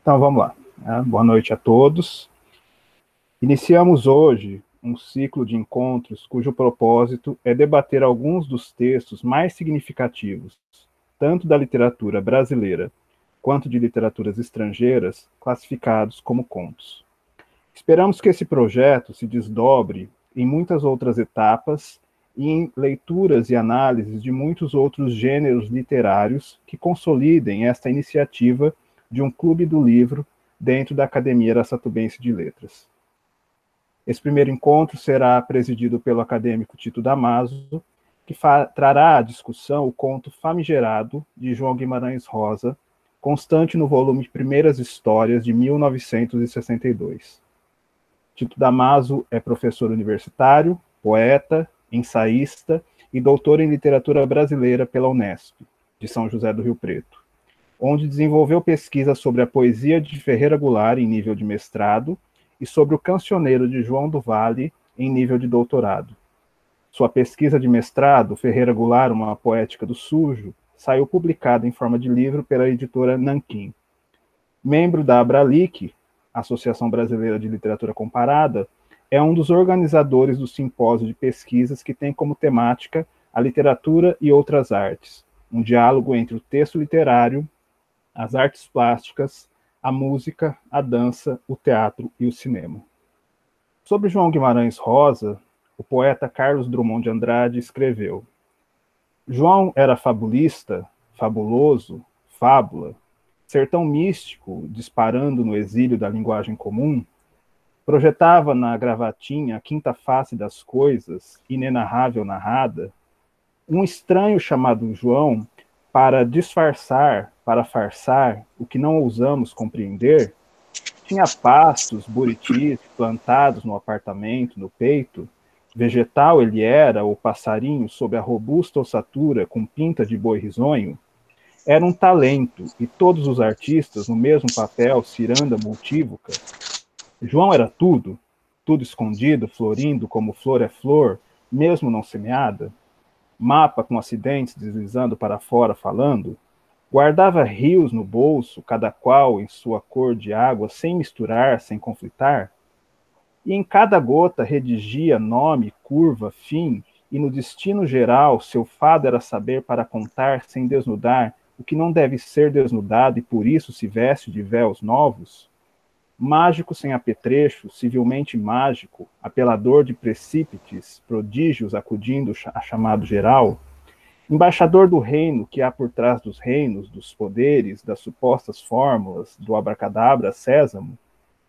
Então, vamos lá. Boa noite a todos. Iniciamos hoje um ciclo de encontros cujo propósito é debater alguns dos textos mais significativos, tanto da literatura brasileira quanto de literaturas estrangeiras, classificados como contos. Esperamos que esse projeto se desdobre em muitas outras etapas e em leituras e análises de muitos outros gêneros literários que consolidem esta iniciativa de um clube do livro dentro da Academia Araçatubense de Letras. Esse primeiro encontro será presidido pelo acadêmico Tito Damaso, que trará à discussão o conto Famigerado, de João Guimarães Rosa, constante no volume Primeiras Histórias, de 1962. Tito Damaso é professor universitário, poeta, ensaísta e doutor em literatura brasileira pela Unesp, de São José do Rio Preto, onde desenvolveu pesquisa sobre a poesia de Ferreira Goulart em nível de mestrado e sobre o cancioneiro de João do Vale em nível de doutorado. Sua pesquisa de mestrado, Ferreira Goulart, uma poética do sujo, saiu publicada em forma de livro pela editora Nanquim. Membro da Abralic, Associação Brasileira de Literatura Comparada, é um dos organizadores do simpósio de pesquisas que tem como temática a literatura e outras artes, um diálogo entre o texto literário, as artes plásticas, a música, a dança, o teatro e o cinema. Sobre João Guimarães Rosa, o poeta Carlos Drummond de Andrade escreveu: João era fabulista, fabuloso, fábula, sertão místico, disparando no exílio da linguagem comum, projetava na gravatinha a quinta face das coisas, inenarrável narrada, um estranho chamado João, para disfarçar, para farsar, o que não ousamos compreender, tinha pastos, buritis, plantados no apartamento, no peito, vegetal ele era, ou passarinho, sob a robusta ossatura, com pinta de boi risonho, era um talento, e todos os artistas, no mesmo papel, ciranda multívoca. João era tudo, tudo escondido, florindo como flor é flor, mesmo não semeada, mapa com acidentes deslizando para fora falando, guardava rios no bolso, cada qual em sua cor de água, sem misturar, sem conflitar, e em cada gota redigia nome, curva, fim, e no destino geral seu fado era saber para contar sem desnudar o que não deve ser desnudado e por isso se veste de véus novos? Mágico sem apetrecho, civilmente mágico, apelador de precípites, prodígios acudindo a chamado geral, embaixador do reino que há por trás dos reinos, dos poderes, das supostas fórmulas, do abracadabra sésamo,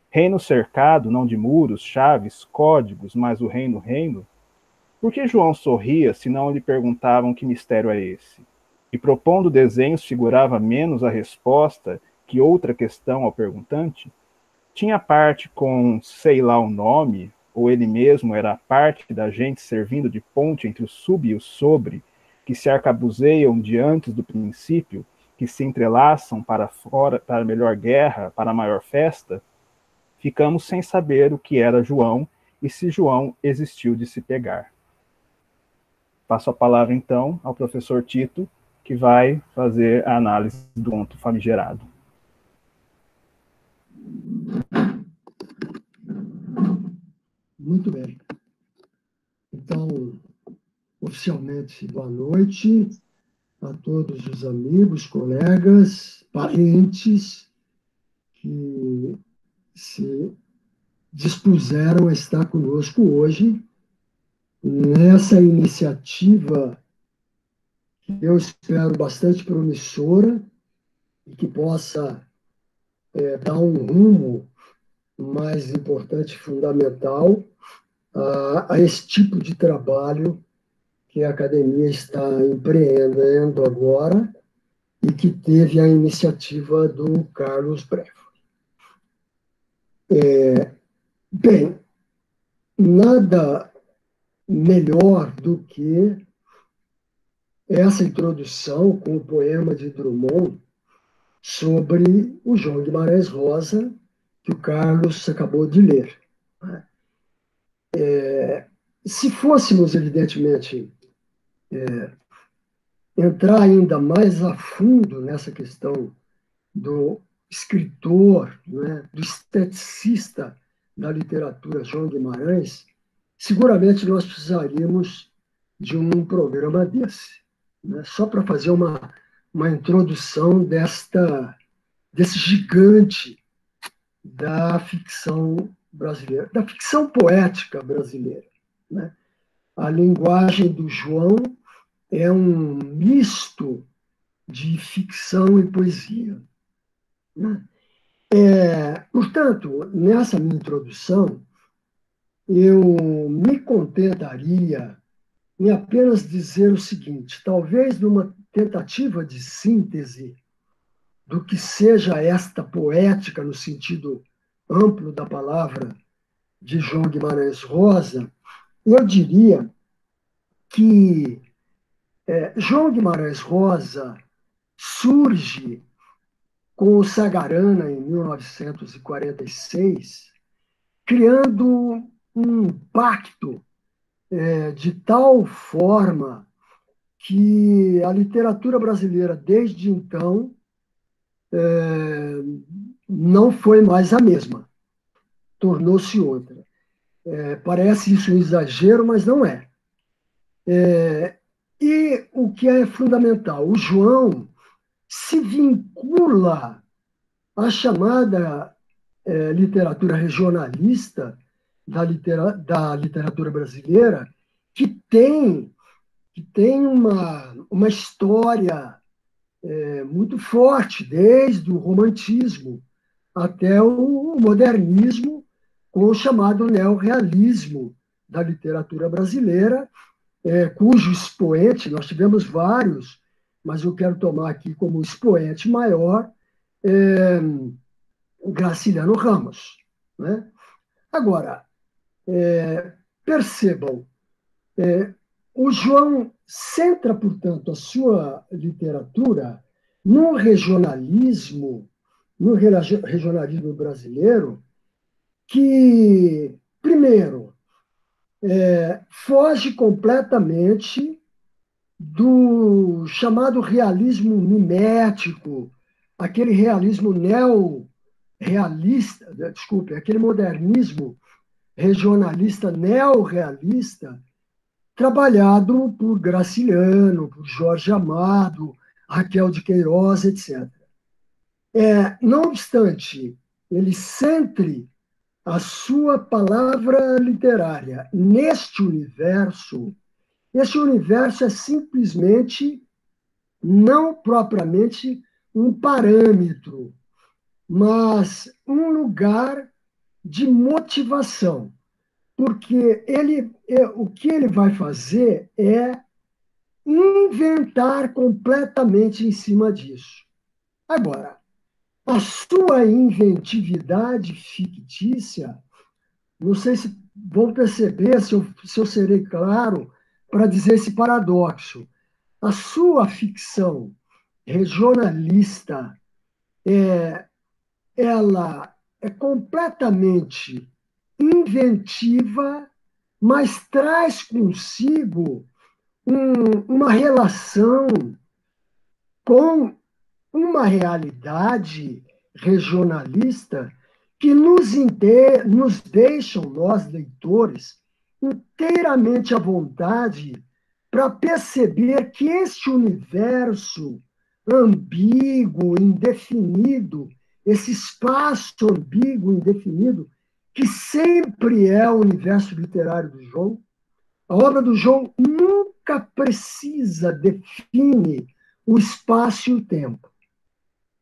reino cercado, não de muros, chaves, códigos, mas o reino, por que João sorria se não lhe perguntavam que mistério é esse? E propondo desenhos figurava menos a resposta que outra questão ao perguntante? Tinha parte com sei lá o nome, ou ele mesmo era a parte da gente servindo de ponte entre o sub e o sobre, que se arcabuzeiam de antes do princípio, que se entrelaçam para fora, para a melhor guerra, para a maior festa? Ficamos sem saber o que era João e se João existiu de se pegar. Passo a palavra, então, ao professor Tito, que vai fazer a análise do conto Famigerado. Muito bem. Então, oficialmente, boa noite a todos os amigos, colegas, parentes que se dispuseram a estar conosco hoje nessa iniciativa que eu espero bastante promissora e que possa dar um rumo mais importante, fundamental, a esse tipo de trabalho que a academia está empreendendo agora e que teve a iniciativa do Carlos Brevo. Bem, nada melhor do que essa introdução com o poema de Drummond sobre o João Guimarães Rosa, que o Carlos acabou de ler. Se fôssemos, evidentemente, entrar ainda mais a fundo nessa questão do escritor, né, do esteticista da literatura João Guimarães, seguramente nós precisaríamos de um programa desse, né, só para fazer uma introdução desse gigante da ficção brasileira, da ficção poética brasileira, né? A linguagem do João é um misto de ficção e poesia, né? Portanto, nessa minha introdução, eu me contentaria em apenas dizer o seguinte: talvez numa tentativa de síntese do que seja esta poética no sentido amplo da palavra de João Guimarães Rosa, eu diria que João Guimarães Rosa surge com o Sagarana em 1946, criando um pacto de tal forma que a literatura brasileira, desde então, não foi mais a mesma, tornou-se outra. Parece isso um exagero, mas não é. E o que é fundamental, o João se vincula à chamada literatura regionalista da literatura brasileira, que tem uma história muito forte, desde o romantismo até o modernismo, com o chamado neorrealismo da literatura brasileira, cujo expoente, nós tivemos vários, mas eu quero tomar aqui como expoente maior, Graciliano Ramos, né? Agora, percebam, o João centra, portanto, a sua literatura no regionalismo brasileiro, que, primeiro, foge completamente do chamado realismo mimético, aquele realismo neorrealista, desculpe, aquele modernismo regionalista neorrealista, trabalhado por Graciliano, por Jorge Amado, Raquel de Queiroz, etc. Não obstante, ele centre a sua palavra literária neste universo, esse universo é simplesmente, não propriamente um parâmetro, mas um lugar de motivação, porque o que ele vai fazer é inventar completamente em cima disso. Agora, a sua inventividade fictícia, não sei se vão perceber, se eu serei claro para dizer esse paradoxo. A sua ficção regionalista, ela é completamente inventiva, mas traz consigo uma relação com uma realidade regionalista que nos deixam, nós leitores, inteiramente à vontade para perceber que este universo ambíguo, indefinido, esse espaço ambíguo, indefinido, que sempre é o universo literário do João, a obra do João nunca precisa definir o espaço e o tempo.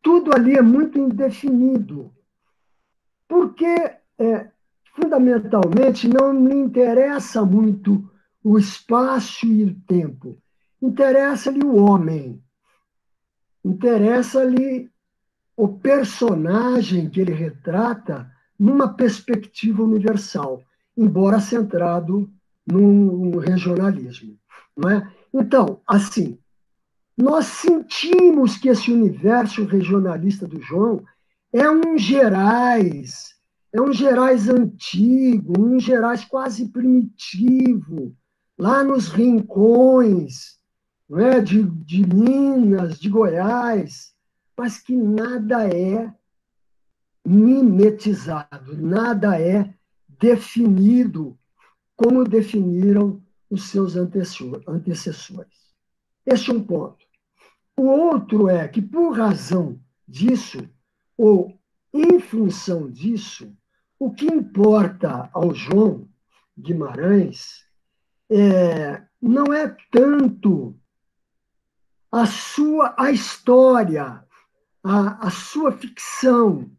Tudo ali é muito indefinido, porque, fundamentalmente, não me interessa muito o espaço e o tempo. Interessa-lhe o homem, interessa-lhe o personagem que ele retrata numa perspectiva universal, embora centrado no regionalismo. Não é? Então, assim, nós sentimos que esse universo regionalista do João é um Gerais antigo, um Gerais quase primitivo, lá nos rincões, não é? de Minas, de Goiás, mas que nada é mimetizado, nada é definido como definiram os seus antecessores. Este é um ponto. O outro é que, por razão disso, ou em função disso, o que importa ao João Guimarães não é tanto a história, a sua ficção,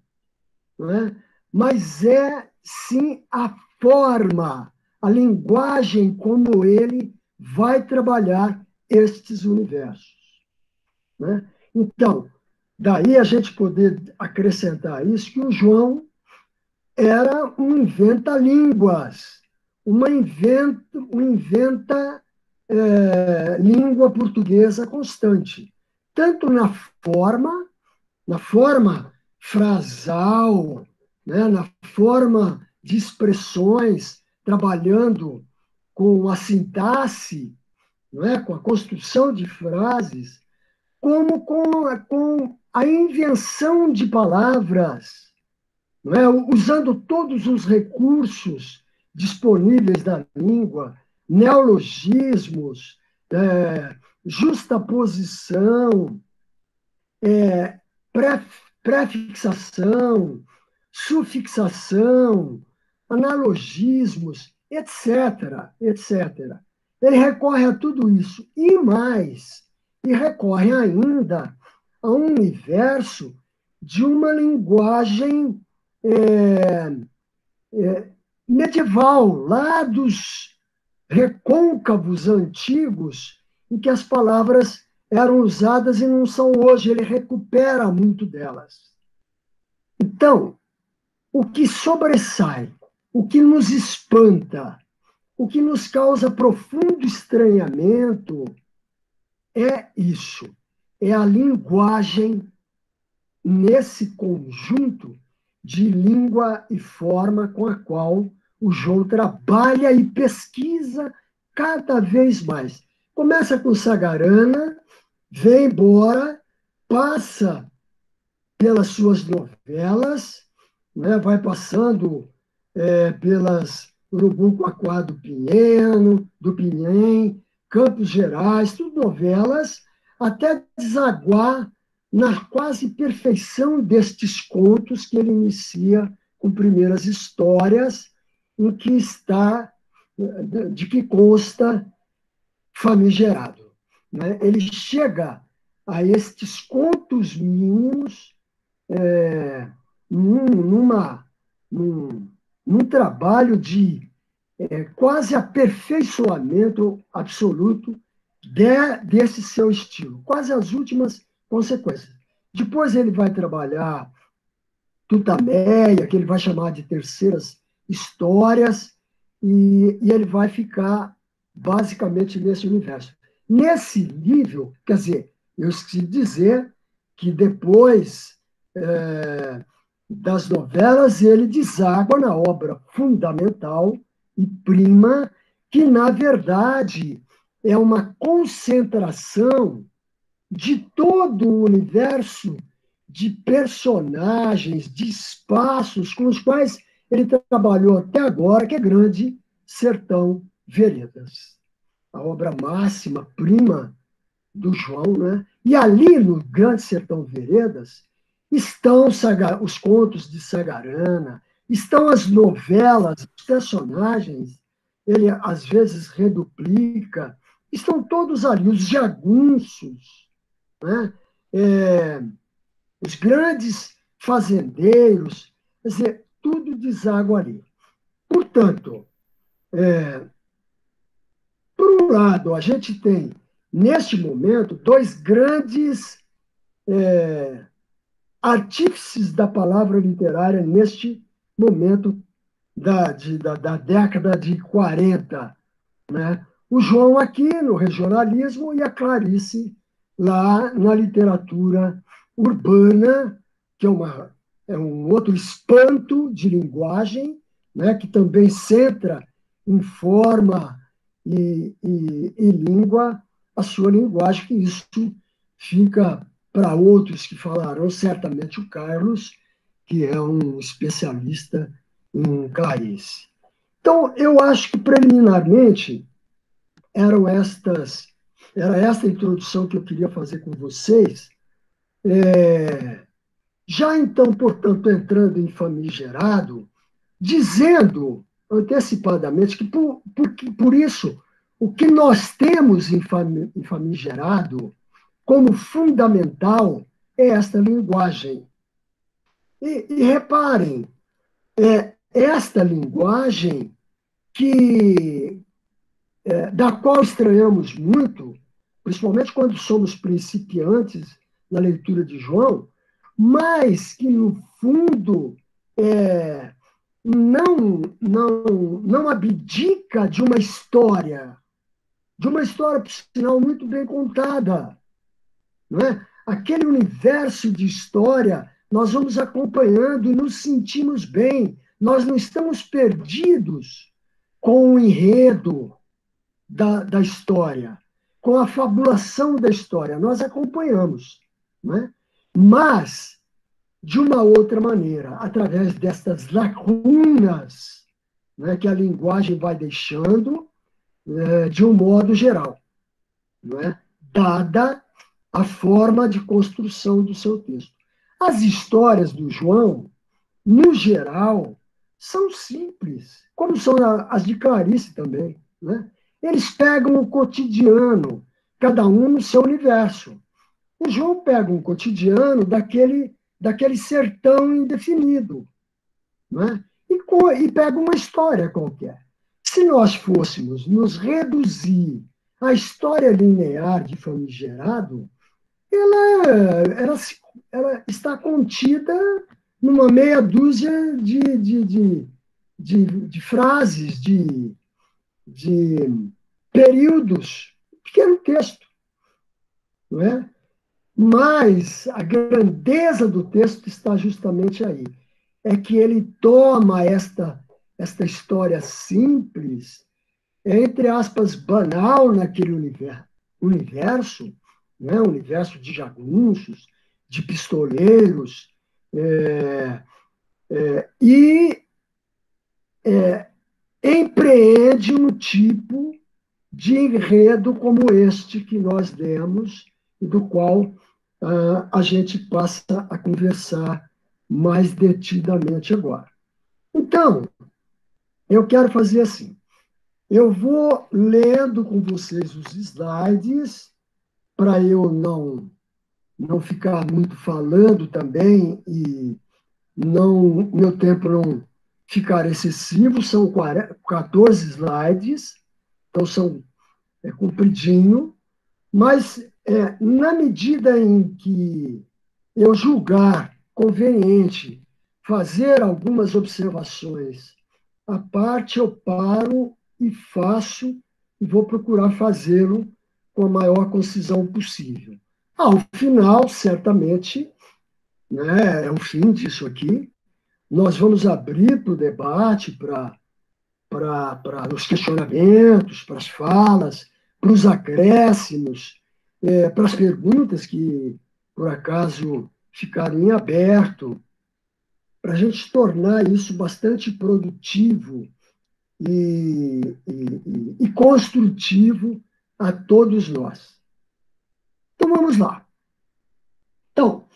não é? Mas é, sim, a forma, a linguagem como ele vai trabalhar estes universos. Né? Então, daí a gente poder acrescentar isso, que o João era um inventa-línguas, um inventa língua portuguesa constante, tanto na forma frasal, né, na forma de expressões, trabalhando com a sintaxe, não é, com a construção de frases, como com a invenção de palavras, não é? Usando todos os recursos disponíveis da língua, neologismos, justaposição, prefixação, sufixação, analogismos, etc., etc. Ele recorre a tudo isso e mais, e recorre ainda a um universo de uma linguagem medieval, lá dos recôncavos antigos, em que as palavras eram usadas e não são hoje. Ele recupera muito delas. Então, o que sobressai, o que nos espanta, o que nos causa profundo estranhamento é isso, é a linguagem nesse conjunto de língua e forma com a qual o João trabalha e pesquisa cada vez mais. Começa com Sagarana, vem embora, passa pelas suas novelas, né, vai passando pelas Urubu-Quaquá do Pinhém, Campos Gerais, tudo novelas, até desaguar na quase perfeição destes contos que ele inicia com primeiras histórias, em que está, de que consta Famigerado. Né? Ele chega a estes contos mínimos num trabalho de quase aperfeiçoamento absoluto desse seu estilo, quase as últimas consequências. Depois ele vai trabalhar Tutameia, que ele vai chamar de terceiras histórias, e ele vai ficar basicamente nesse universo. Nesse nível, quer dizer, eu esqueci de dizer que depois das novelas ele deságua na obra fundamental e prima, que, na verdade, é uma concentração de todo o universo de personagens, de espaços com os quais ele trabalhou até agora, que é Grande Sertão Veredas. A obra máxima, prima do João, né? E ali no Grande Sertão Veredas estão os contos de Sagarana, estão as novelas, os personagens, ele às vezes reduplica, estão todos ali, os jagunços, né? Os grandes fazendeiros, quer dizer, tudo deságua ali. Portanto, por um lado, a gente tem, neste momento, dois grandes artífices da palavra literária neste momento da década de 40. Né? O João aqui no regionalismo e a Clarice lá na literatura urbana, que é um outro espanto de linguagem, né? Que também centra em forma e língua a sua linguagem, que isso fica para outros que falarão, certamente o Carlos, que é um especialista em Clarice. Então, eu acho que, preliminarmente, era esta a introdução que eu queria fazer com vocês. Já então, portanto, entrando em Famigerado, dizendo antecipadamente que, por isso, o que nós temos em Famigerado como fundamental é esta linguagem. E reparem, esta linguagem da qual estranhamos muito, principalmente quando somos principiantes na leitura de João, mas que, no fundo, não abdica de uma história, por sinal, muito bem contada. Não é? Aquele universo de história, nós vamos acompanhando e nos sentimos bem. Nós não estamos perdidos com o enredo da história, com a fabulação da história. Nós acompanhamos. Não é? Mas, de uma outra maneira, através destas lacunas, né, que a linguagem vai deixando, de um modo geral, não é? Dada a forma de construção do seu texto. As histórias do João, no geral, são simples, como são as de Clarice também. Né? Eles pegam o cotidiano, cada um no seu universo. O João pega um cotidiano daquele sertão indefinido, né? E pega uma história qualquer. Se nós fôssemos nos reduzir à história linear de Famigerado, ela está contida numa meia dúzia de frases, de períodos, pequeno texto, não é? Mas a grandeza do texto está justamente aí. É que ele toma esta história simples, entre aspas, banal naquele universo, né? Universo de jagunços, de pistoleiros, e empreende um tipo de enredo como este que nós demos e do qual a gente passa a conversar mais detidamente agora. Então, eu quero fazer assim. Eu vou lendo com vocês os slides, para eu não ficar muito falando também e meu tempo não ficar excessivo. São 14 slides, então é compridinho, mas na medida em que eu julgar conveniente fazer algumas observações à parte, eu paro e faço, e vou procurar fazê-lo com a maior concisão possível. Ao final, certamente, né, é o fim disso aqui, nós vamos abrir para o debate, para os questionamentos, para as falas, para os acréscimos, para as perguntas que, por acaso, ficaram em aberto, para a gente tornar isso bastante produtivo e construtivo a todos nós. Então, vamos lá. Então,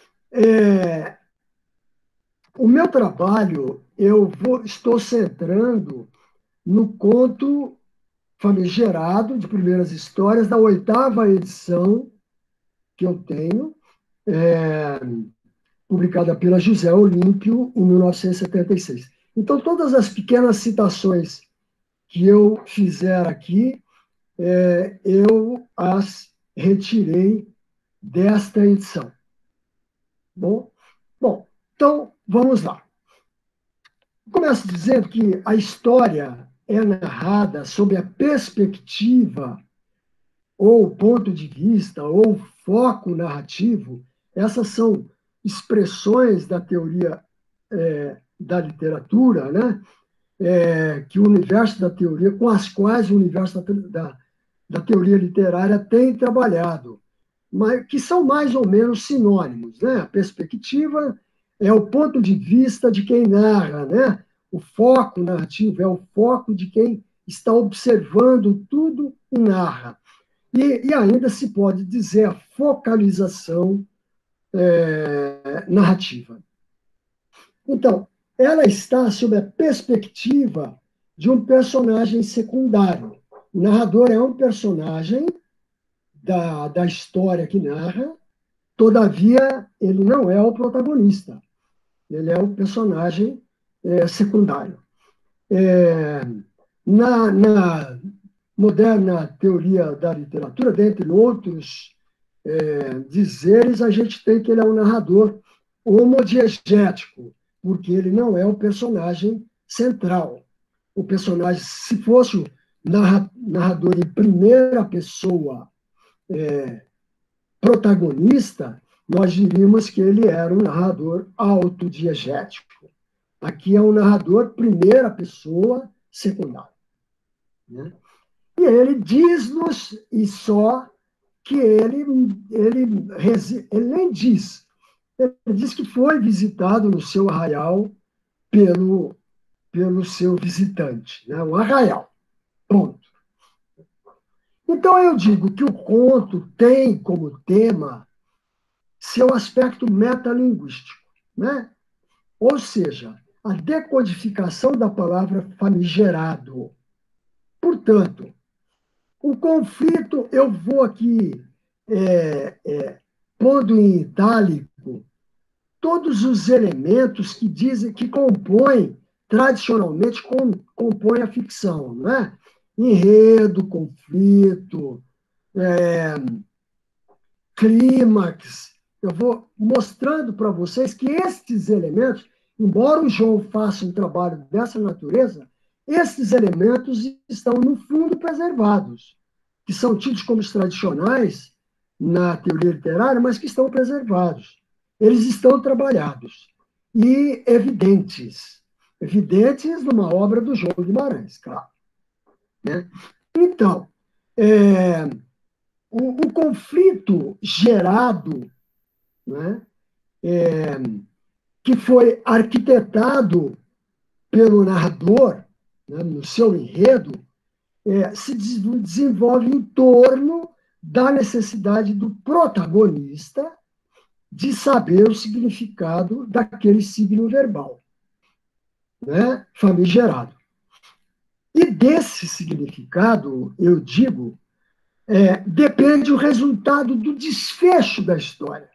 o meu trabalho, estou centrando no conto Famigerado, de Primeiras Histórias, da 8ª edição que eu tenho, publicada pela José Olímpio, em 1976. Então, todas as pequenas citações que eu fizer aqui, eu as retirei desta edição. Bom, então, vamos lá. Começo dizendo que a história é narrada sob a perspectiva, ou ponto de vista, ou foco narrativo. Essas são expressões da teoria da literatura, né? Que o universo da teoria, com as quais o universo da teoria literária tem trabalhado, mas que são mais ou menos sinônimos. Né? A perspectiva é o ponto de vista de quem narra, né? O foco narrativo é o foco de quem está observando tudo e narra. E ainda se pode dizer a focalização narrativa. Então, ela está sob a perspectiva de um personagem secundário. O narrador é um personagem da história que narra, todavia, ele não é o protagonista, ele é o personagem secundário. Na moderna teoria da literatura, dentre outros dizeres, a gente tem que ele é um narrador homodiegético, porque ele não é o personagem central. O personagem, se fosse o narrador em primeira pessoa protagonista, nós diríamos que ele era um narrador autodiegético. Aqui é um narrador primeira pessoa secundário. Né? E ele diz-nos, e só, que ele nem diz. Ele diz que foi visitado no seu arraial pelo seu visitante, né? Um arraial. Ponto. Então, eu digo que o conto tem como tema seu aspecto metalinguístico, né? Ou seja, a decodificação da palavra famigerado. Portanto, o conflito, eu vou aqui pondo em itálico todos os elementos que dizem que compõem, tradicionalmente, compõem a ficção, né? Enredo, conflito, clímax. Eu vou mostrando para vocês que estes elementos, embora o João faça um trabalho dessa natureza, esses elementos estão, no fundo, preservados, que são tidos como os tradicionais na teoria literária, mas que estão preservados. Eles estão trabalhados e evidentes. Evidentes numa obra do João Guimarães, claro. Né? Então, o conflito gerado, né, que foi arquitetado pelo narrador, né, no seu enredo, se desenvolve em torno da necessidade do protagonista de saber o significado daquele signo verbal, né, famigerado. E desse significado, eu digo, depende o resultado do desfecho da história.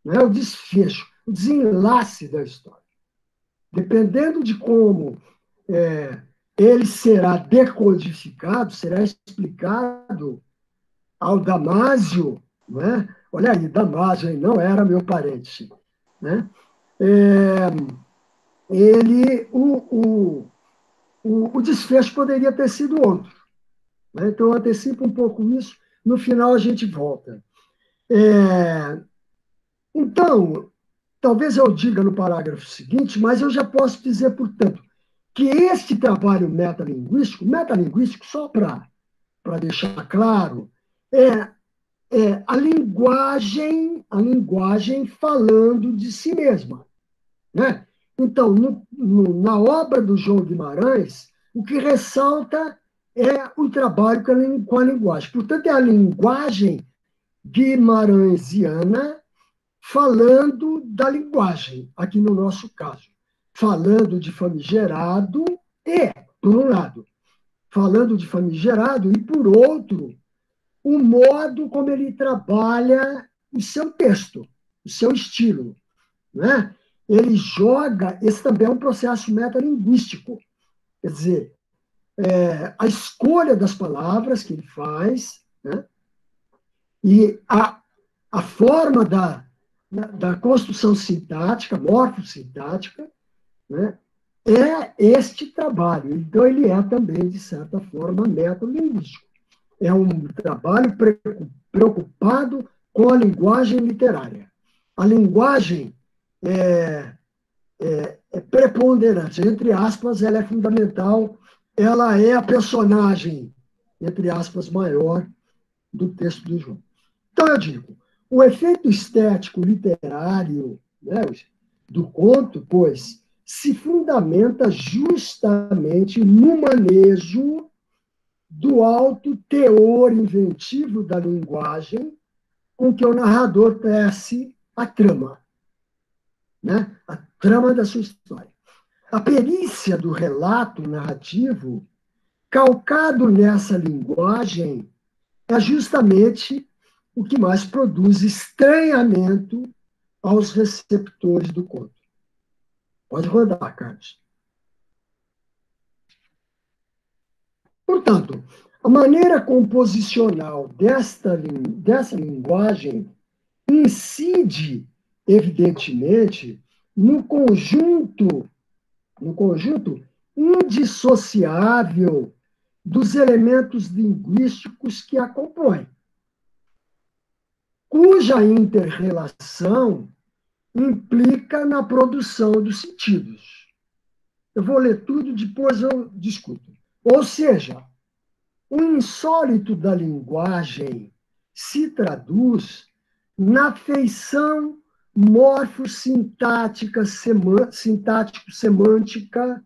Não é o desfecho, o desenlace da história. Dependendo de como ele será decodificado, será explicado ao Damásio, não é? Olha aí, Damásio não era meu parente. Né? O desfecho poderia ter sido outro. Né? Então, eu antecipo um pouco isso, no final a gente volta. Então, talvez eu diga no parágrafo seguinte, mas eu já posso dizer, portanto, que este trabalho metalinguístico, só para deixar claro, é a linguagem falando de si mesma. Né? Então, na obra do João Guimarães, o que ressalta é o trabalho com a linguagem. Portanto, é a linguagem guimarãesiana falando da linguagem, aqui no nosso caso. Falando de famigerado por um lado, falando de famigerado, e, por outro, o modo como ele trabalha o seu texto, o seu estilo. Né? Ele joga, esse também é um processo metalinguístico, quer dizer, a escolha das palavras que ele faz, né? E a forma da construção sintática, morfossintática, né? É este trabalho. Então, ele é também, de certa forma, metalinguístico. É um trabalho preocupado com a linguagem literária. A linguagem é preponderante, entre aspas, ela é fundamental, ela é a personagem, entre aspas, maior do texto do João. Então, eu digo, o efeito estético literário, né, do conto, pois, se fundamenta justamente no manejo do alto teor inventivo da linguagem com que o narrador tece a trama, né? A trama da sua história. A perícia do relato narrativo, calcado nessa linguagem, é justamente o que mais produz estranhamento aos receptores do conto. Pode rodar, Carlos. Portanto, a maneira composicional dessa linguagem incide, evidentemente, no conjunto indissociável dos elementos linguísticos que a compõem, cuja inter-relação implica na produção dos sentidos. Eu vou ler tudo, depois eu discuto. Ou seja, o insólito da linguagem se traduz na feição morfossintática, sintático-semântica,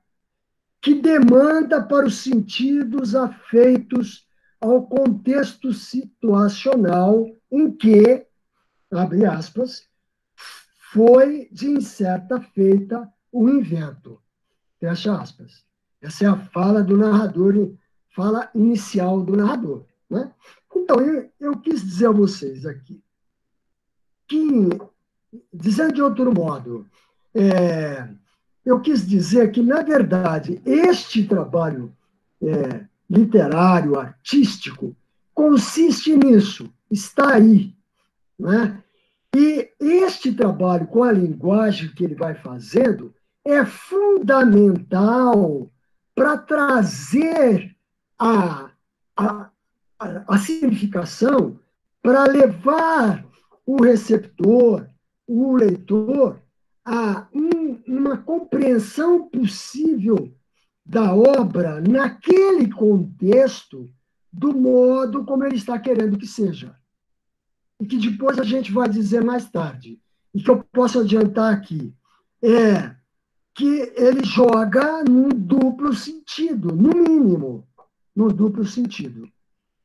que demanda para os sentidos afeitos ao contexto situacional em que, abre aspas, foi, de incerta feita, o invento. Fecha aspas. Essa é a fala do narrador, fala inicial do narrador. Né? Então, eu quis dizer a vocês aqui que, dizendo de outro modo, eu quis dizer que, na verdade, este trabalho literário, artístico, consiste nisso, está aí. Né? E este trabalho com a linguagem que ele vai fazendo é fundamental para trazer a significação, para levar o receptor, o leitor, a uma compreensão possível da obra naquele contexto, do modo como ele está querendo que seja. E que depois a gente vai dizer mais tarde, e que eu posso adiantar aqui, é que ele joga num duplo sentido, no mínimo, num duplo sentido.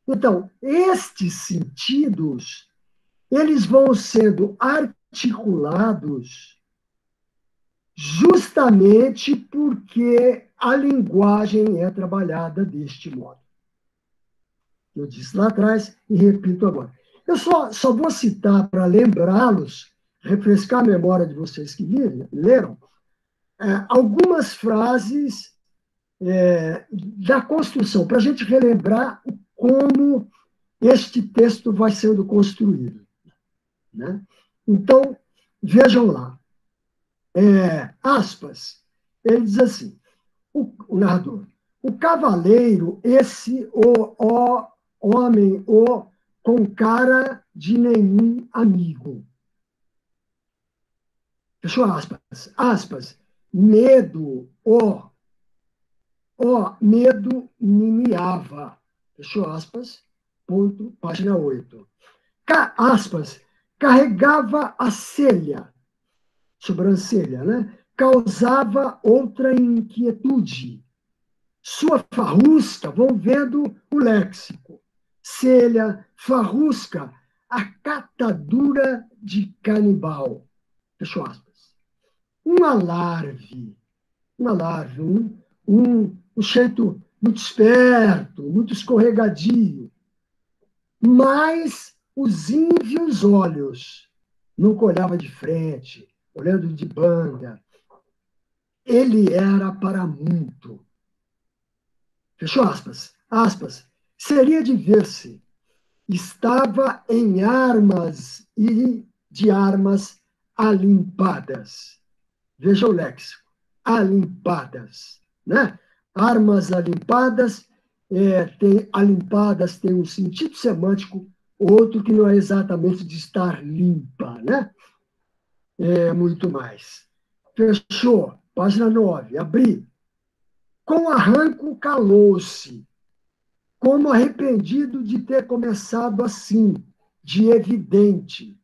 Então, estes sentidos, eles vão sendo articulados justamente porque a linguagem é trabalhada deste modo. Eu disse lá atrás e repito agora. Eu só vou citar para lembrá-los, refrescar a memória de vocês que leram, algumas frases da construção, para a gente relembrar como este texto vai sendo construído. Né? Então, vejam lá. Aspas, ele diz assim, o narrador, o cavaleiro, esse o homem, com cara de nenhum amigo. Fechou aspas. Aspas. Medo, medo nimiava. Fechou aspas. Ponto, página 8. Aspas. Carregava a celha, sobrancelha, né? Causava outra inquietude. Sua farrusca, vão vendo o léxico. Celha, farrusca, a catadura de canibal. Fechou aspas. Um alarve, um jeito muito esperto, muito escorregadio, mas os ínvios olhos, nunca olhava de frente, olhando de banda. Ele era para muito. Fechou aspas. Aspas. Seria de ver-se. Estava em armas e de armas alimpadas. Veja o léxico. Alimpadas. Né? Armas alimpadas, alimpadas tem um sentido semântico, outro que não é exatamente de estar limpa. Né? Muito mais. Fechou. Página 9. Abri. Com arranco calou-se, como arrependido de ter começado assim, de evidente.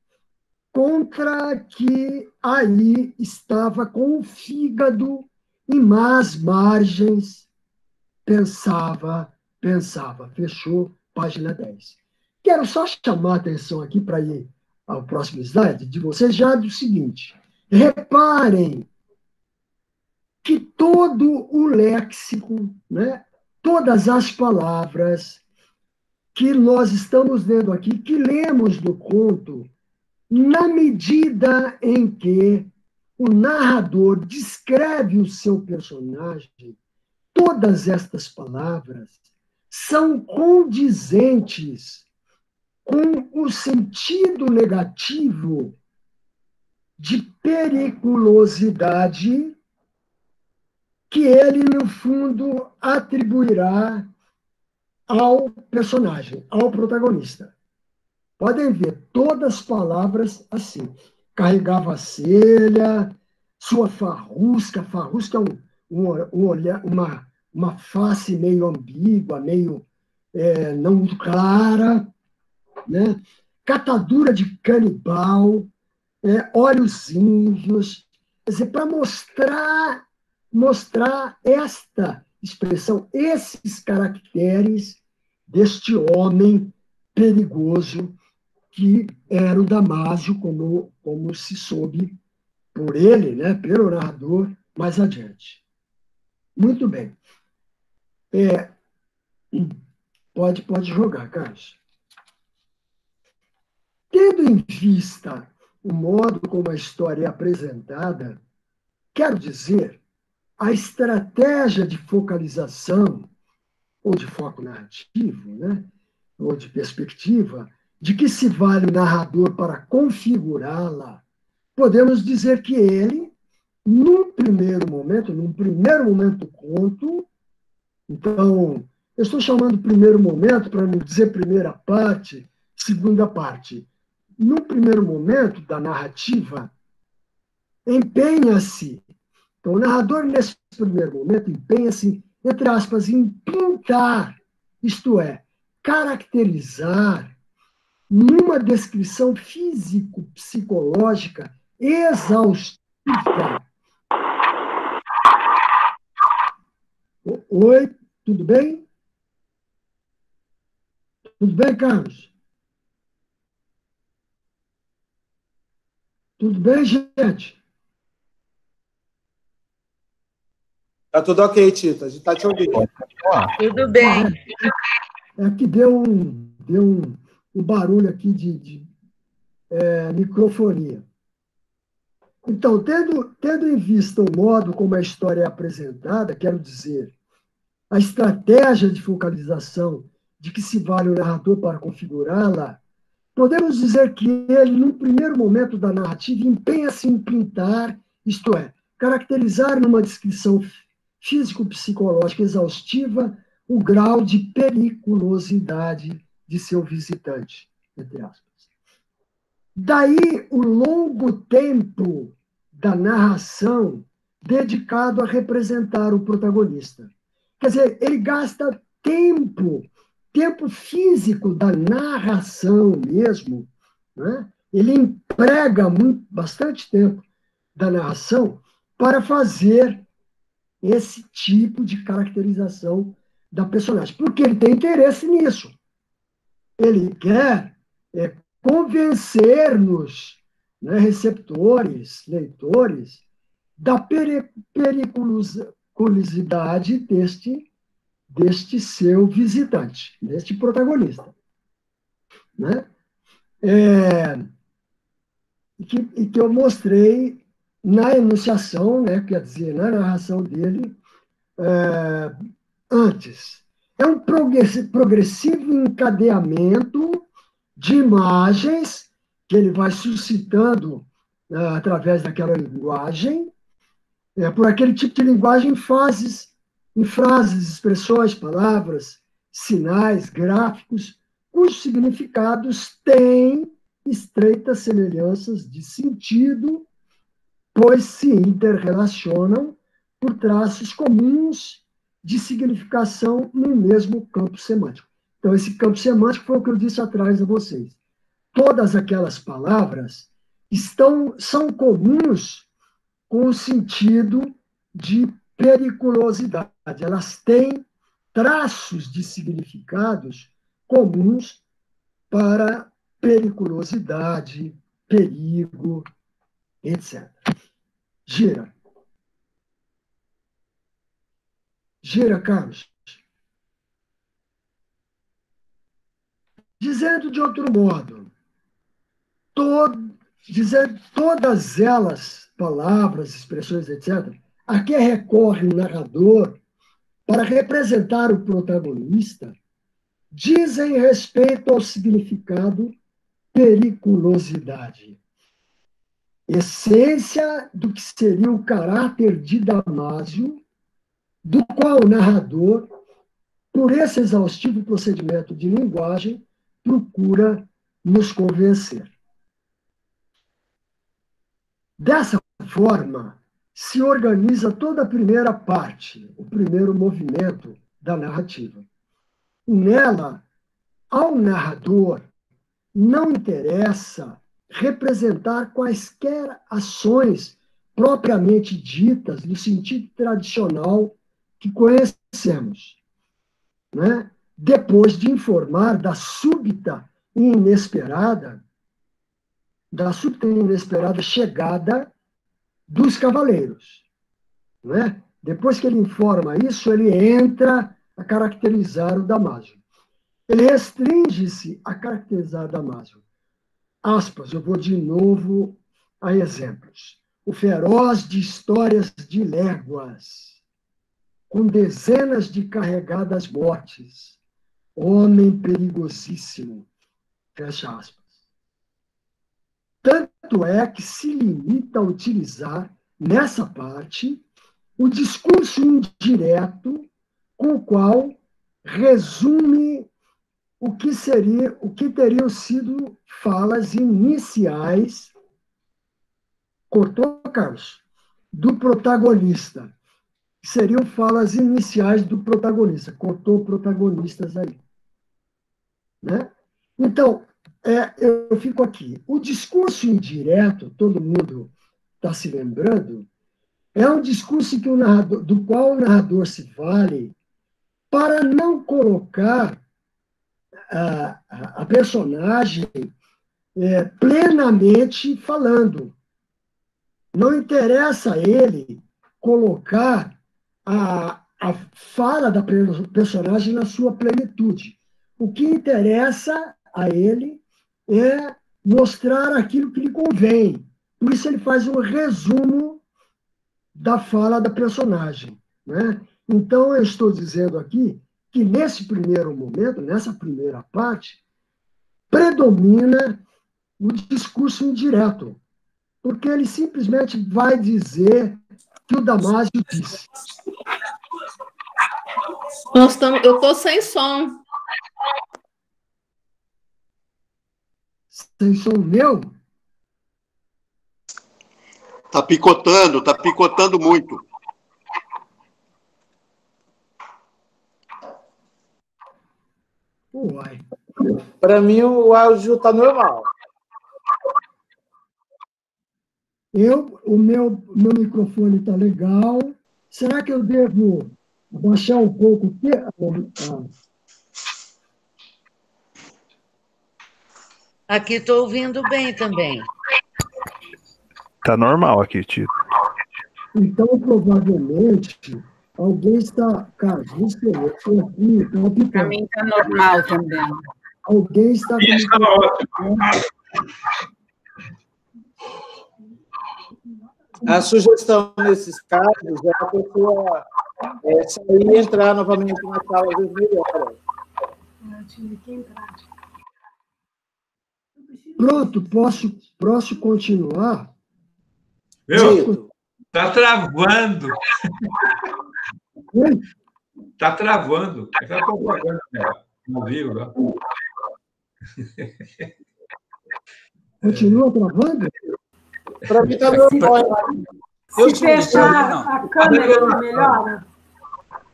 contra que aí estava com o fígado em más margens, pensava, fechou página 10. Quero só chamar a atenção aqui para ir ao próximo slide de vocês já do seguinte: reparem que todo o léxico, né, todas as palavras que nós estamos vendo aqui, que lemos no conto, na medida em que o narrador descreve o seu personagem, todas estas palavras são condizentes com o sentido negativo de periculosidade que ele, no fundo, atribuirá ao personagem, ao protagonista. Podem ver, todas as palavras assim. Carregava a selha, sua farrusca é uma face meio ambígua, meio não muito clara, né? Catadura de canibal, olhos índios, quer dizer, para mostrar esta expressão, esses caracteres deste homem perigoso que era o Damásio, como se soube por ele, né, pelo narrador, mais adiante. Muito bem. Pode jogar, Carlos. Tendo em vista o modo como a história é apresentada, quero dizer, a estratégia de focalização, ou de foco narrativo, né, ou de perspectiva, de que se vale o narrador para configurá-la, podemos dizer que ele, num primeiro momento do conto, então, eu estou chamando primeiro momento para não dizer primeira parte, segunda parte. No primeiro momento da narrativa, empenha-se, então o narrador nesse primeiro momento empenha-se, entre aspas, em pintar, isto é, caracterizar numa descrição físico-psicológica exaustiva. Oi, tudo bem? Tudo bem, Carlos? Tudo bem, gente? Tá tudo ok, Tito. A gente tá te ouvindo. Tudo bem. É que deu um barulho aqui de microfonia. Então, tendo em vista o modo como a história é apresentada, quero dizer, a estratégia de focalização de que se vale o narrador para configurá-la, podemos dizer que ele, no primeiro momento da narrativa, empenha-se em pintar, isto é, caracterizar numa descrição físico-psicológica exaustiva o grau de periculosidade de seu visitante, entre aspas. Daí o longo tempo da narração dedicado a representar o protagonista. Quer dizer, ele gasta tempo físico da narração mesmo, né? Ele emprega bastante tempo da narração para fazer esse tipo de caracterização da personagem, porque ele tem interesse nisso. Ele quer convencer-nos, né, receptores, leitores, da periculosidade deste seu visitante, deste protagonista. Né? E que eu mostrei na enunciação, né, quer dizer, na narração dele, antes. É um progressivo encadeamento de imagens que ele vai suscitando através daquela linguagem, por aquele tipo de linguagem em frases, expressões, palavras, sinais, gráficos, cujos significados têm estreitas semelhanças de sentido, pois se interrelacionam por traços comuns de significação no mesmo campo semântico. Então, esse campo semântico foi o que eu disse atrás a vocês. Todas aquelas palavras são comuns com o sentido de periculosidade. Elas têm traços de significados comuns para periculosidade, perigo, etc. Gira. Gira, Carlos. Dizendo de outro modo, todas elas, palavras, expressões, etc., a que recorre o narrador para representar o protagonista, dizem respeito ao significado periculosidade, essência do que seria o caráter de Damásio, do qual o narrador, por esse exaustivo procedimento de linguagem, procura nos convencer. Dessa forma, se organiza toda a primeira parte, o primeiro movimento da narrativa. Nela, ao narrador não interessa representar quaisquer ações propriamente ditas no sentido tradicional que conhecemos, né? Depois de informar da súbita e inesperada chegada dos cavaleiros, né? Depois que ele informa isso, ele entra a caracterizar o Damásio. Ele restringe-se a caracterizar Damásio. Aspas, eu vou de novo a exemplos. O feroz de histórias de léguas, com dezenas de carregadas mortes, homem perigosíssimo, fecha aspas. Tanto é que se limita a utilizar, nessa parte, o discurso indireto com o qual resume o que teriam sido falas iniciais, cortou, Carlos? Do protagonista. Seriam falas iniciais do protagonista. Cortou protagonistas aí. Né? Então, eu fico aqui. O discurso indireto, todo mundo está se lembrando, é um discurso do qual o narrador se vale para não colocar a personagem plenamente falando. Não interessa a ele colocar a fala da personagem na sua plenitude. O que interessa a ele é mostrar aquilo que lhe convém. Por isso ele faz um resumo da fala da personagem, né? Então, eu estou dizendo aqui que nesse primeiro momento, nessa primeira parte, predomina o discurso indireto, porque ele simplesmente vai dizer que o Damásio disse. Eu estou sem som. Sem som meu? Tá picotando muito. Uai. Para mim, o áudio está normal. O meu microfone está legal. Será que eu devo abaixar um pouco aqui? Aqui estou ouvindo bem também. Tá normal aqui, Tito. Então, provavelmente, alguém está... Cara, você, eu estou aqui, está aplicando. Para mim está normal também. Alguém está... Isso está ótimo. A sugestão nesses casos é a pessoa sair e entrar novamente na sala, às vezes melhora. Pronto, posso continuar? Meu, tá travando. Oi? Tá travando. Essa propaganda não viu, né? Continua travando? Para mim está normal. Se fechar a câmera, melhora?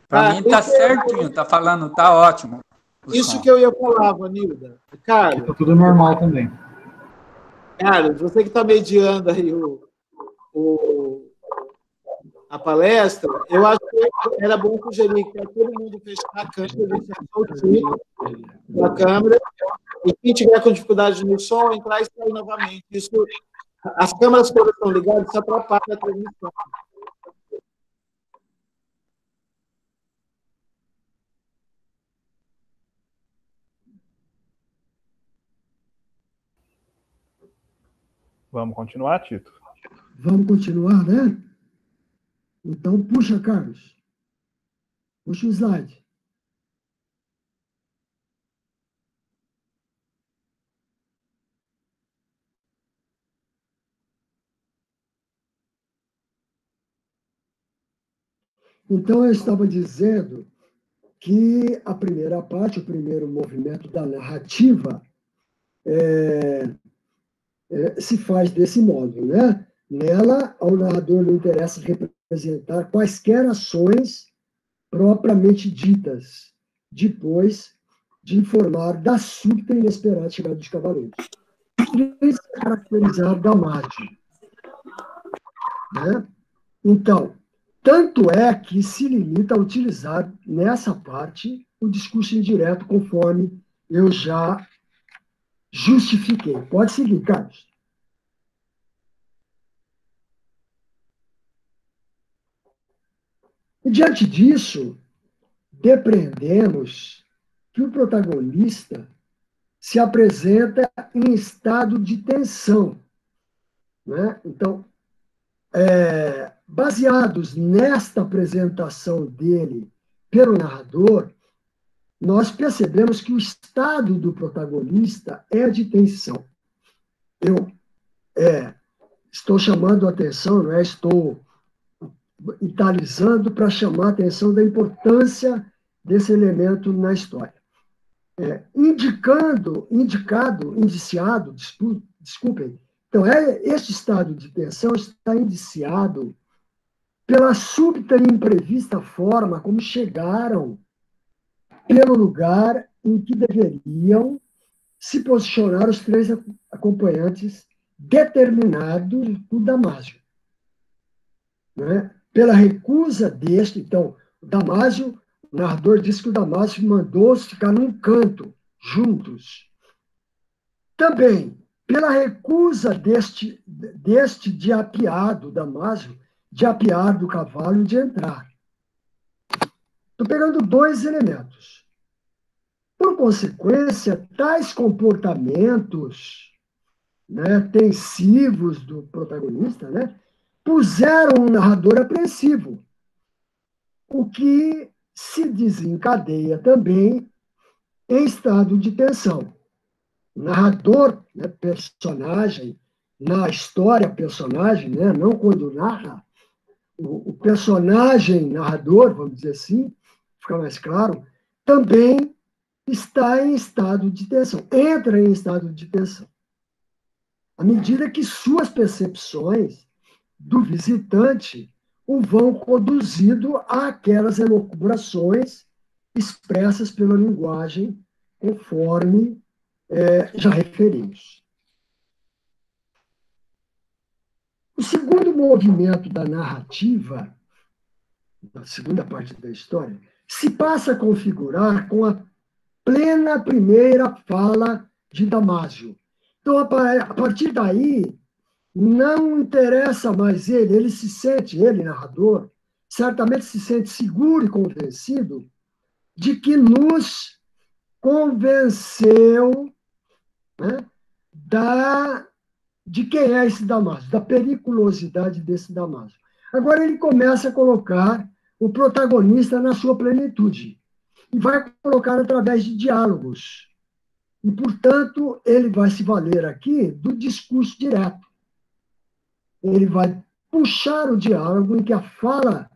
Para mim está certinho, está falando, está ótimo. Isso que eu ia falar, Vanilda. Cara, está tudo normal também. Carlos, você que está mediando aí a palestra, eu acho que era bom sugerir que todo mundo fechar a câmera, deixar só o título da câmera, e quem tiver com dificuldade no som, entrar e sair novamente. Isso, as câmeras todas estão ligadas, isso atrapalha a transmissão. Vamos continuar, Tito? Vamos continuar, né? Então, puxa, Carlos. Puxa o slide. Então, eu estava dizendo que a primeira parte, o primeiro movimento da narrativa, se faz desse modo, né? Nela, ao narrador não interessa representar quaisquer ações propriamente ditas, depois de informar da súbita e inesperada chegada dos cavaleiros. Isso é caracterizado da margem. Né? Então, tanto é que se limita a utilizar, nessa parte, o discurso indireto, conforme eu já justifiquei. Pode seguir, Carlos. E, diante disso, depreendemos que o protagonista se apresenta em estado de tensão. Né? Então, baseados nesta apresentação dele pelo narrador, nós percebemos que o estado do protagonista é de tensão. Eu estou chamando a atenção, não é? Estou italicando para chamar a atenção da importância desse elemento na história. Desculpem. Então, este estado de tensão está indiciado pela súbita e imprevista forma como chegaram pelo lugar em que deveriam se posicionar os três acompanhantes determinados por Damásio. Né? Pela recusa deste, então, Damásio, o narrador diz que o Damásio mandou-os ficar num canto, juntos. Também, pela recusa deste de apiado, Damásio, de apiar do cavalo e de entrar. Estou pegando dois elementos. Por consequência, tais comportamentos, né, tensivos do protagonista, né, puseram um narrador apreensivo, o que se desencadeia também em estado de tensão. O narrador, né, personagem, na história personagem, né, não quando narra, o personagem narrador, vamos dizer assim, fica mais claro, também está em estado de tensão, entra em estado de tensão. À medida que suas percepções do visitante o vão conduzindo àquelas elucubrações expressas pela linguagem, conforme já referimos. O segundo movimento da narrativa, da segunda parte da história, se passa a configurar com a plena primeira fala de Damásio. Então, a partir daí, não interessa mais ele se sente, ele, narrador, certamente se sente seguro e convencido de que nos convenceu, né, de quem é esse Damásio, da periculosidade desse Damásio. Agora ele começa a colocar o protagonista na sua plenitude e vai colocar através de diálogos. E, portanto, ele vai se valer aqui do discurso direto. Ele vai puxar o diálogo em que a fala,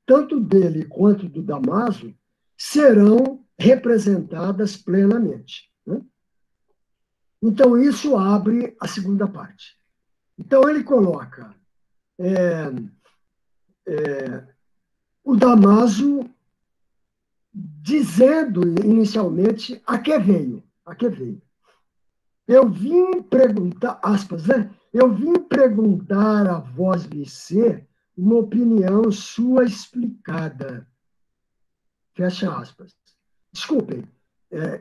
tanto dele quanto do Damásio, serão representadas plenamente. Né? Então, isso abre a segunda parte. Então, ele coloca o Damásio dizendo inicialmente a que veio. Eu vim perguntar, aspas, né? Eu vim perguntar a vós, VC, uma opinião sua explicada. Fecha aspas. Desculpem,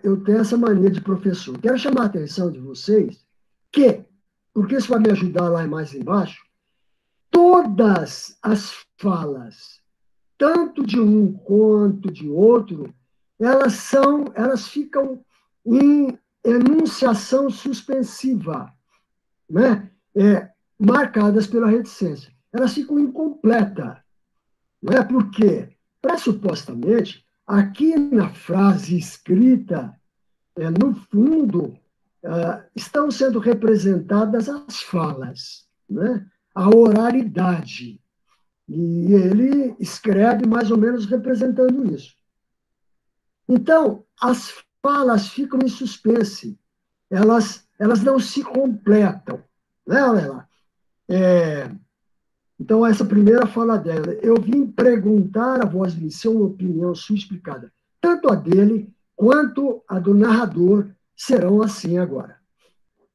eu tenho essa mania de professor. Quero chamar a atenção de vocês que, porque isso vai me ajudar lá mais embaixo, todas as falas, tanto de um quanto de outro, elas ficam em enunciação suspensiva, né? Marcadas pela reticência. Elas ficam incompletas. Não é? Porque, pressupostamente, aqui na frase escrita, no fundo, estão sendo representadas as falas, né? A oralidade. E ele escreve mais ou menos representando isso. Então, as falas ficam em suspense. Elas não se completam. Né, Lela? Então, essa primeira fala dela, eu vim perguntar a vós, VC, uma opinião sua explicada. Tanto a dele quanto a do narrador serão assim agora.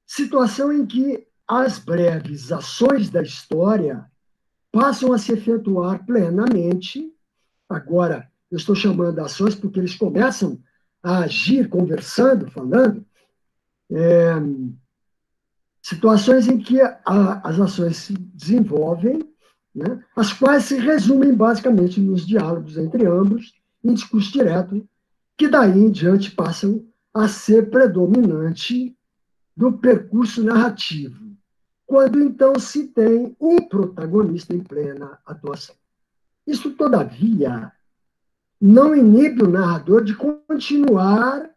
Situação em que as breves ações da história passam a se efetuar plenamente. Agora, eu estou chamando ações porque eles começam a agir, conversando, falando. Situações em que as ações se desenvolvem, né, as quais se resumem basicamente nos diálogos entre ambos, em discurso direto, que daí em diante passam a ser predominante do percurso narrativo, quando então se tem um protagonista em plena atuação. Isso, todavia, não inibe o narrador de continuar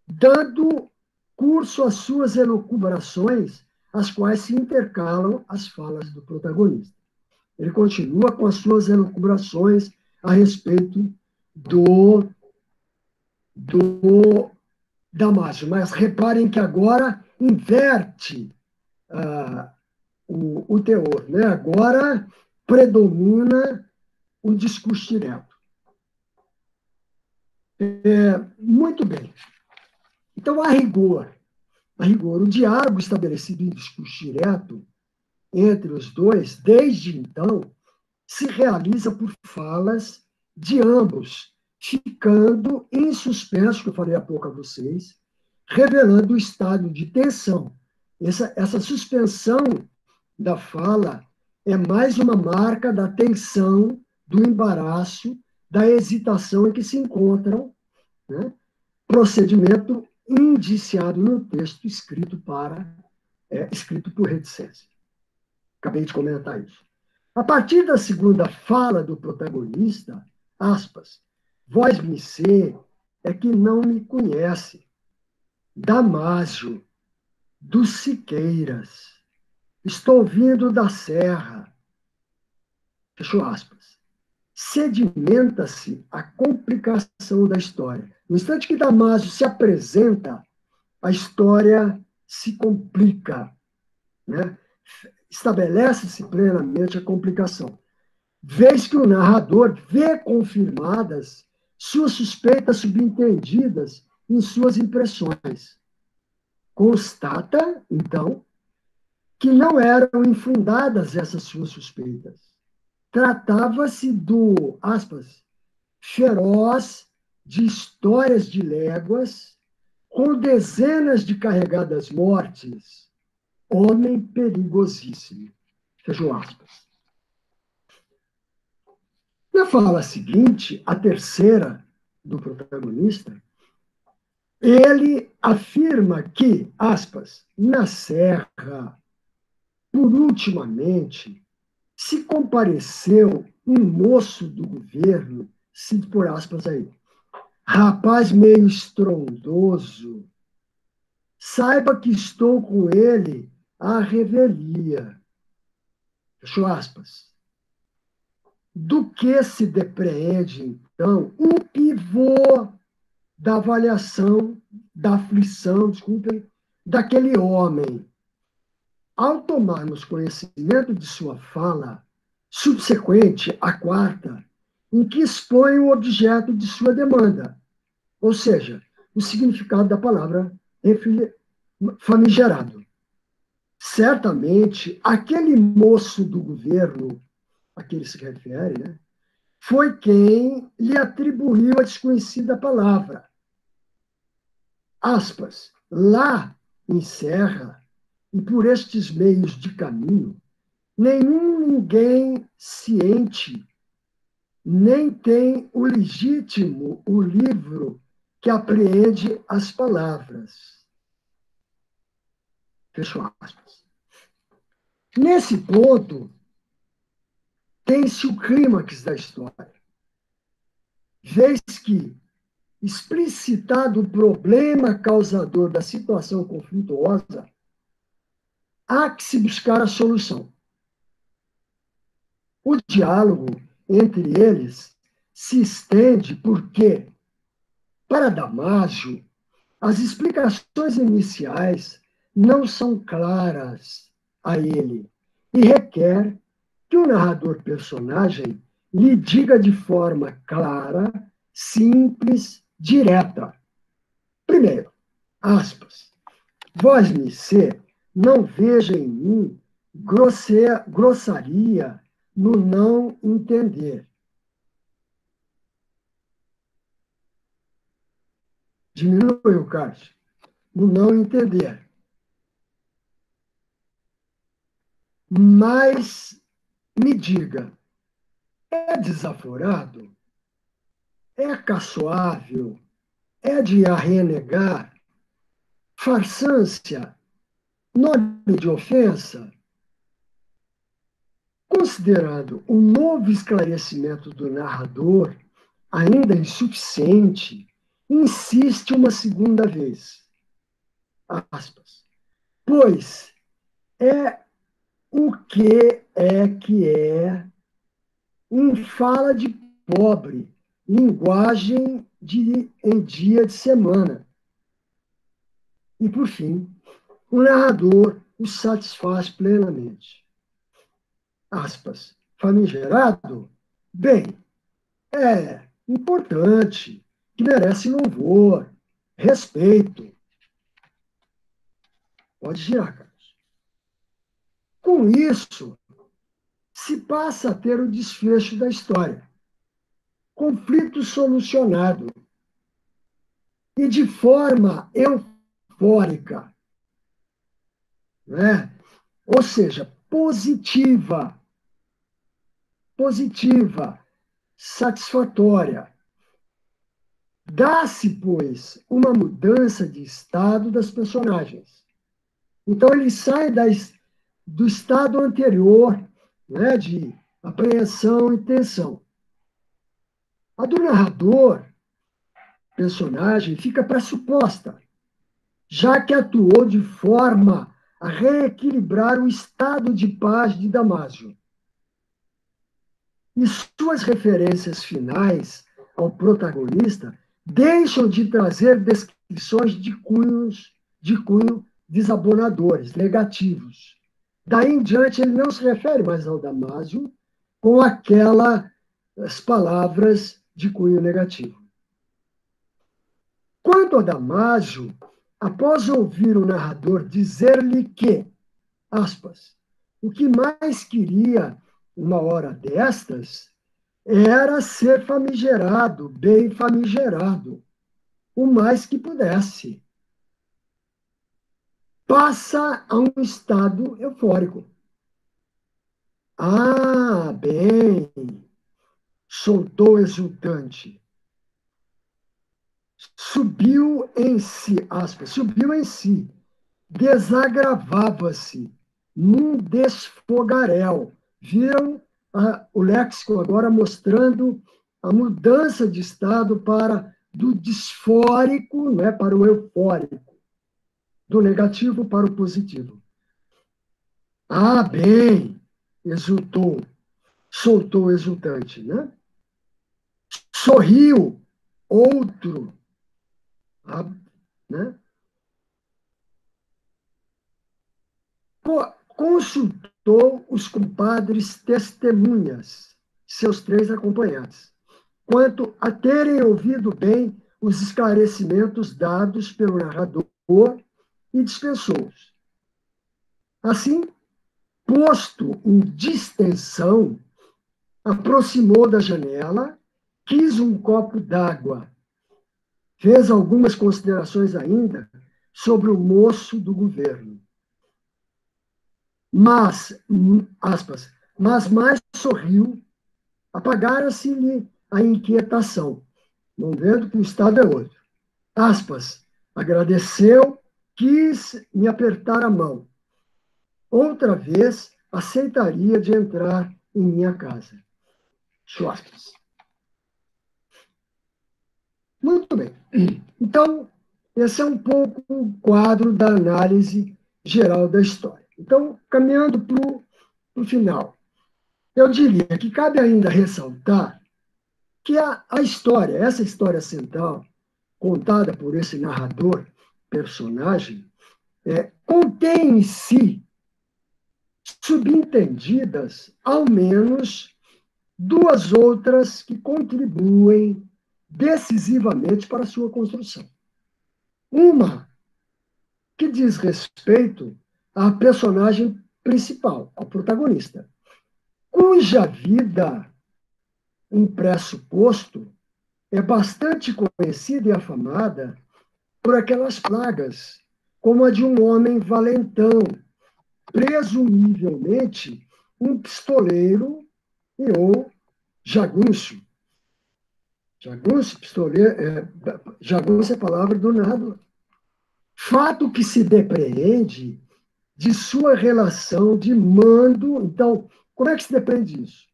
dando curso às suas elucubrações, as quais se intercalam as falas do protagonista. Ele continua com as suas elucubrações a respeito do Damásio, mas reparem que agora inverte o teor, né? Agora predomina o discurso direto. Muito bem. Então, a rigor, o diálogo estabelecido em discurso direto entre os dois, desde então, se realiza por falas de ambos, ficando em suspenso, que eu falei há pouco a vocês, revelando o estado de tensão. Essa suspensão da fala é mais uma marca da tensão, do embaraço, da hesitação em que se encontram, né? Procedimento indiciado no texto escrito por reticência. Acabei de comentar isso. A partir da segunda fala do protagonista, aspas, vós, VC, é que não me conhece. Damásio, dos Siqueiras. Estou vindo da serra. Fechou aspas. Sedimenta-se a complicação da história. No instante que Damásio se apresenta, a história se complica, né? Estabelece-se plenamente a complicação. Vez que o narrador vê confirmadas suas suspeitas subentendidas em suas impressões. Constata, então, que não eram infundadas essas suas suspeitas. Tratava-se do, aspas, feroz de histórias de léguas, com dezenas de carregadas mortes, homem perigosíssimo. Fechou aspas. Na fala seguinte, a terceira do protagonista, ele afirma que, aspas, na serra, por ultimamente, se compareceu um moço do governo, cito por aspas aí, rapaz meio estrondoso, saiba que estou com ele à revelia. Fechou aspas. Do que se depreende, então, um pivô da avaliação, da aflição, desculpem, daquele homem. Ao tomarmos conhecimento de sua fala, subsequente à quarta, em que expõe o objeto de sua demanda, ou seja, o significado da palavra famigerado. Certamente, aquele moço do governo a que ele se refere, né, foi quem lhe atribuiu a desconhecida palavra. Aspas, lá em Serra, e por estes meios de caminho, ninguém ciente, nem tem o legítimo o livro que apreende as palavras. Fecho aspas. Nesse ponto, tem-se o clímax da história. Vez que, explicitado o problema causador da situação conflituosa, há que se buscar a solução. O diálogo entre eles se estende porque, para Damásio, as explicações iniciais não são claras a ele e requer que o narrador-personagem lhe diga de forma clara, simples, direta. Primeiro, aspas, vós, Nicê, não veja em mim grossaria no não entender. Diminuiu, Carlos. No não entender. Mas me diga, é desaforado? É caçoável? É de a renegar? Farsância? Nome de ofensa? Considerando o novo esclarecimento do narrador, ainda insuficiente, insiste uma segunda vez. Aspas. Pois é o que é em fala de pobre, linguagem em dia de semana. E, por fim, o narrador o satisfaz plenamente. Aspas. Famigerado? Bem, é importante, que merece louvor, respeito. Pode girar, Carlos. Com isso, se passa a ter o desfecho da história. Conflito solucionado. E de forma eufórica. Né? Ou seja, positiva, satisfatória. Dá-se, pois, uma mudança de estado das personagens. Então, ele sai do estado anterior, né, de apreensão e tensão. A do narrador, personagem, fica pressuposta, já que atuou de forma a reequilibrar o estado de paz de Damásio. E suas referências finais ao protagonista deixam de trazer descrições de cunho desabonadores, negativos. Daí em diante, ele não se refere mais ao Damásio com aquelas palavras de cunho negativo. Quanto a Damásio, após ouvir o narrador dizer-lhe que, aspas, o que mais queria uma hora destas era ser famigerado, bem famigerado, o mais que pudesse. Passa a um estado eufórico. Ah, bem, soltou exultante. Subiu em si, desagravava-se num desfogaréu. Viram o léxico agora mostrando a mudança de estado do disfórico, né, para o eufórico, do negativo para o positivo. Ah, bem, exultou, soltou exultante, né? Sorriu, outro, né? Consultou os compadres testemunhas, seus 3 acompanhantes, quanto a terem ouvido bem os esclarecimentos dados pelo narrador e dispensou-os. Assim, posto em distensão, aproximou da janela, quis um copo d'água, fez algumas considerações ainda sobre o moço do governo. Mas, aspas, mas mais sorriu, apagara-se-lhe a inquietação, não vendo que o estado é outro. Aspas, agradeceu, quis me apertar a mão. Outra vez aceitaria de entrar em minha casa. Aspas. Muito bem. Então, esse é um pouco o quadro da análise geral da história. Então, caminhando para o final, eu diria que cabe ainda ressaltar que a história, essa história central, contada por esse narrador, personagem, contém em si, subentendidas, ao menos, duas outras que contribuem decisivamente para a sua construção. Uma que diz respeito à personagem principal, ao protagonista, cuja vida, em pressuposto, é bastante conhecida e afamada por aquelas plagas, como a de um homem valentão, presumivelmente um pistoleiro ou jagunço. Jagunço, pistoleiro, jagunço é a palavra do narrador. Fato que se depreende de sua relação de mando. Então, como é que se depreende disso?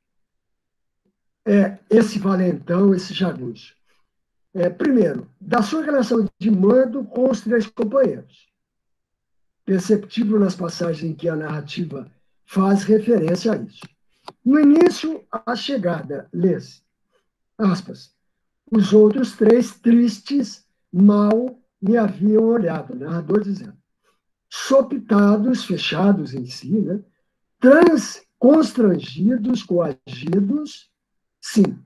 Esse valentão, esse jagunço. Primeiro, da sua relação de mando com os três companheiros. Perceptível nas passagens em que a narrativa faz referência a isso. No início, a chegada, lê-se, aspas, os outros três tristes mal me haviam olhado, o narrador dizendo, sopitados, fechados em si, né? Constrangidos, coagidos, sim,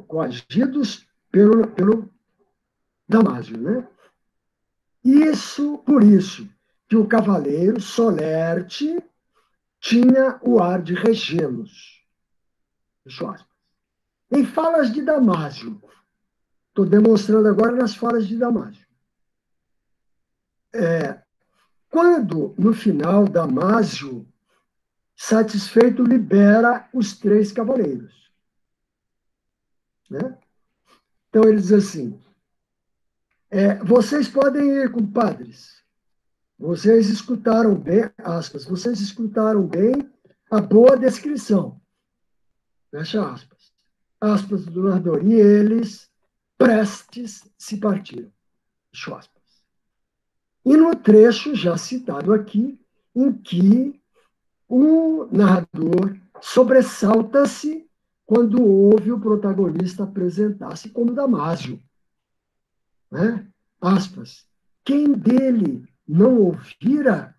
coagidos pelo Damásio, né? Por isso que o cavaleiro solerte tinha o ar de regê-los. Em falas de Damásio, estou demonstrando agora nas falas de Damásio. Quando, no final, Damásio, satisfeito, libera os três cavaleiros. Né? Então, ele diz assim, vocês podem ir, compadres. Vocês escutaram bem, aspas, vocês escutaram bem a boa descrição. Fecha aspas. Aspas do narrador. E eles, prestes, se partiram. Fecha aspas. E no trecho já citado aqui, em que o narrador sobressalta-se quando ouve o protagonista apresentar-se como Damásio. Né? Aspas. Quem dele não ouvira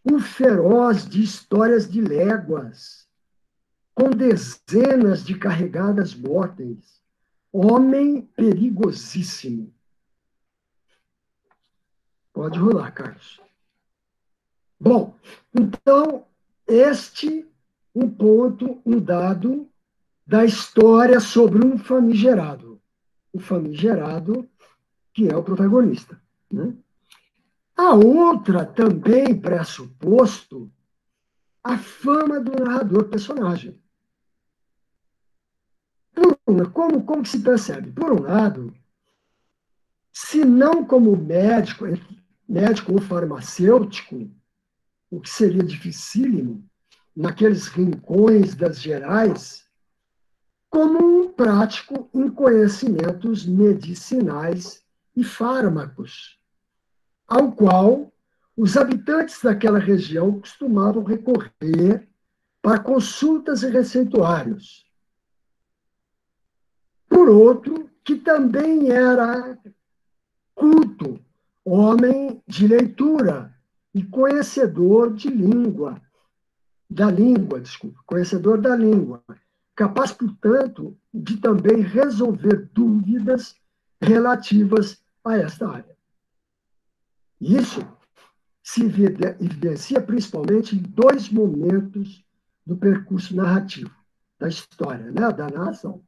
um feroz de histórias de léguas, com dezenas de carregadas mortes, homem perigosíssimo. Pode rolar, Carlos. Bom, então, um ponto, um dado da história sobre um famigerado. O famigerado que é o protagonista. Né? A outra, também pressuposto, a fama do narrador personagem. Como que se percebe? Por um lado, se não como médico ou farmacêutico, o que seria dificílimo, naqueles rincões das Gerais, como um prático em conhecimentos medicinais e fármacos, ao qual os habitantes daquela região costumavam recorrer para consultas e receituários. Por outro, que também era culto, homem de leitura e conhecedor conhecedor da língua, capaz, portanto, de também resolver dúvidas relativas a esta área. Isso se evidencia principalmente em dois momentos do percurso narrativo da história, né, da narração.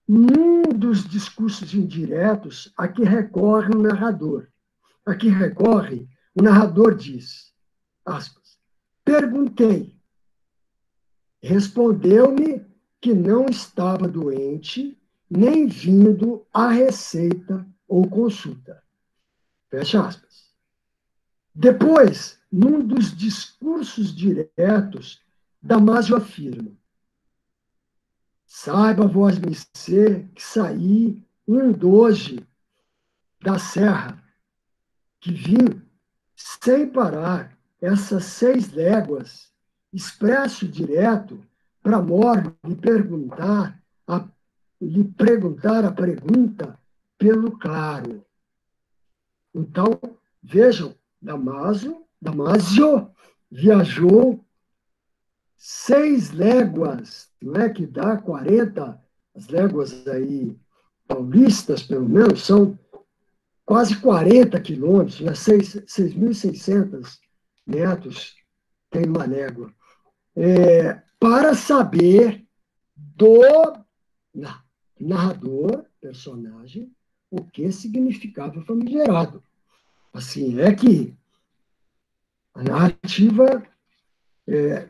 Num dos discursos indiretos a que recorre o narrador. A que recorre, o narrador diz, aspas, perguntei, respondeu-me que não estava doente, nem vindo à receita ou consulta. Fecha aspas. Depois, num dos discursos diretos, Damásio afirma: saiba vós mercê que saí doje da serra, que vim sem parar essas 6 léguas, expresso direto, para mor lhe perguntar a pergunta pelo claro. Então, vejam, Damásio viajou 6 léguas, não é que dá 40, as léguas aí paulistas, pelo menos, são quase 40 quilômetros, né? 6.600 metros tem uma légua, para saber do narrador, personagem, o que significava famigerado. Assim, é que a narrativa,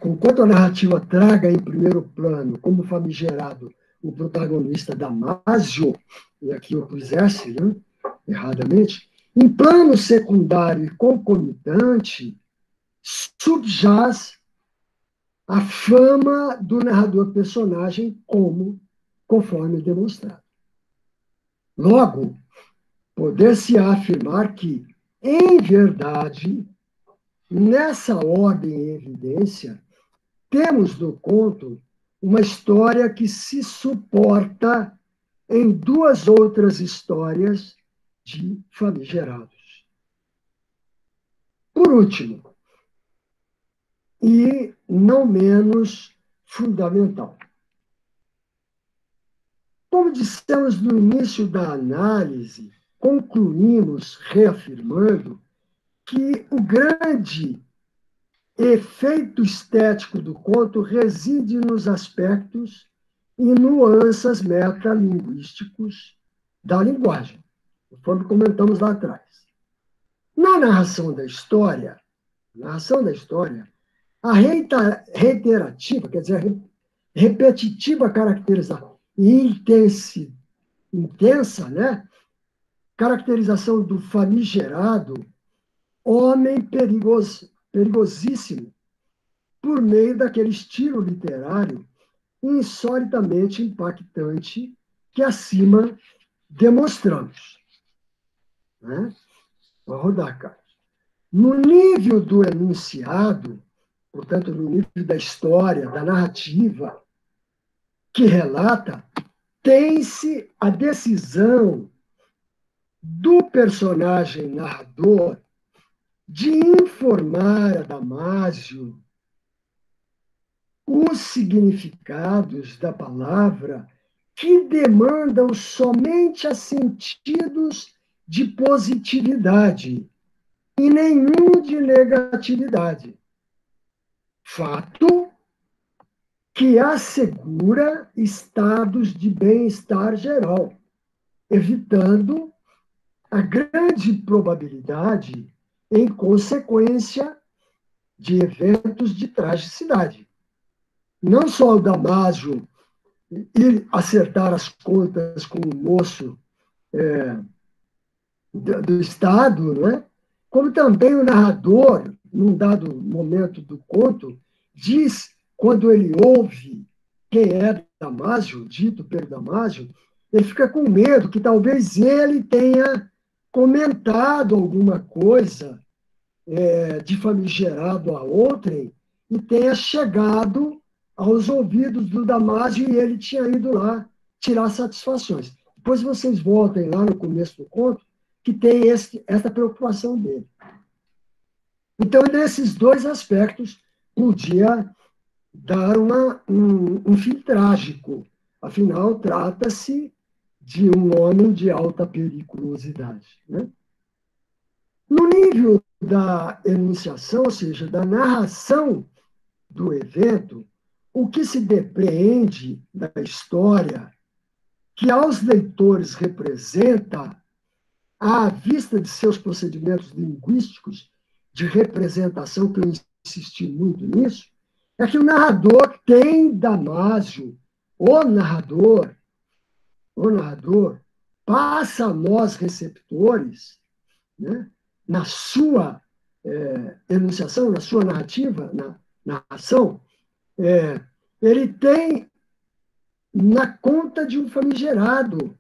conquanto a narrativa traga em primeiro plano, como famigerado, o protagonista Damásio, e aqui eu pusesse, né, erradamente, em plano secundário e concomitante, subjaz a fama do narrador-personagem conforme demonstrado. Logo, poder-se afirmar que, em verdade, nessa ordem em evidência, temos no conto uma história que se suporta em 2 outras histórias de famigerados. Por último, e não menos fundamental, como dissemos no início da análise, concluímos reafirmando que o grande efeito estético do conto reside nos aspectos e nuances metalinguísticos da linguagem, conforme comentamos lá atrás. Na narração da história, a reiterativa, quer dizer, repetitiva caracterização e intensa, né? Caracterização do famigerado homem perigosíssimo, por meio daquele estilo literário insolitamente impactante que acima demonstramos. Né? Vou rodar, Carlos. No nível do enunciado, portanto, no nível da história, da narrativa, que relata, tem-se a decisão do personagem narrador de informar a Damásio os significados da palavra que demandam somente a sentidos de positividade e nenhum de negatividade. Fato que assegura estados de bem-estar geral, evitando a grande probabilidade em consequência de eventos de tragicidade. Não só o Damásio ir acertar as contas com o moço do Estado, né? Como também o narrador, num dado momento do conto, diz, quando ele ouve quem é Damásio, dito pelo Damásio, ele fica com medo que talvez ele tenha comentado alguma coisa de famigerado a outrem e tenha chegado aos ouvidos do Damásio e ele tinha ido lá tirar satisfações. Depois vocês voltem lá no começo do conto, que tem essa preocupação dele. Então, nesses 2 aspectos, podia dar um fim trágico. Afinal, trata-se de um homem de alta periculosidade. Né? No nível da enunciação, ou seja, da narração do evento, o que se depreende da história que aos leitores representa, à vista de seus procedimentos linguísticos de representação, que eu insisti muito nisso, é que o narrador tem Damásio, o narrador, passa a nós, receptores, né, na sua enunciação, na sua narrativa, na narração, ele tem na conta de um famigerado,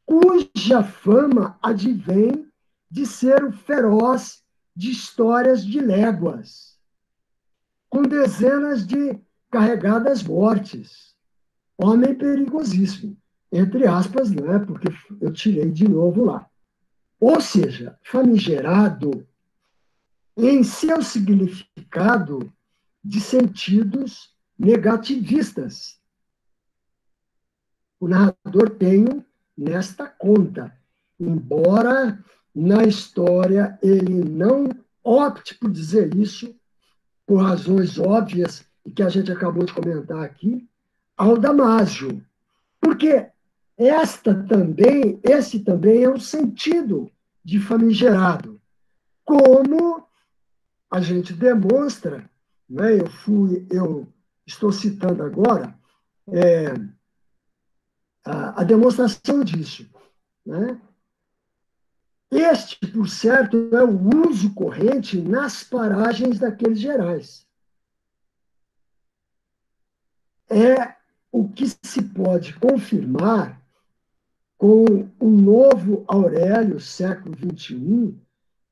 cuja fama advém de ser o feroz de histórias de léguas, com dezenas de carregadas mortes. Homem perigosíssimo, entre aspas, não é? Porque eu tirei de novo lá. Ou seja, famigerado em seu significado de sentidos negativistas. O narrador tem nesta conta, embora na história ele não opte por dizer isso, por razões óbvias, e que a gente acabou de comentar aqui, ao Damásio. Porque esse também é um sentido de famigerado. Como a gente demonstra, né, eu estou citando agora a demonstração disso. Né? Este, por certo, é o uso corrente nas paragens daqueles gerais. É o que se pode confirmar com o novo Aurélio, século XXI,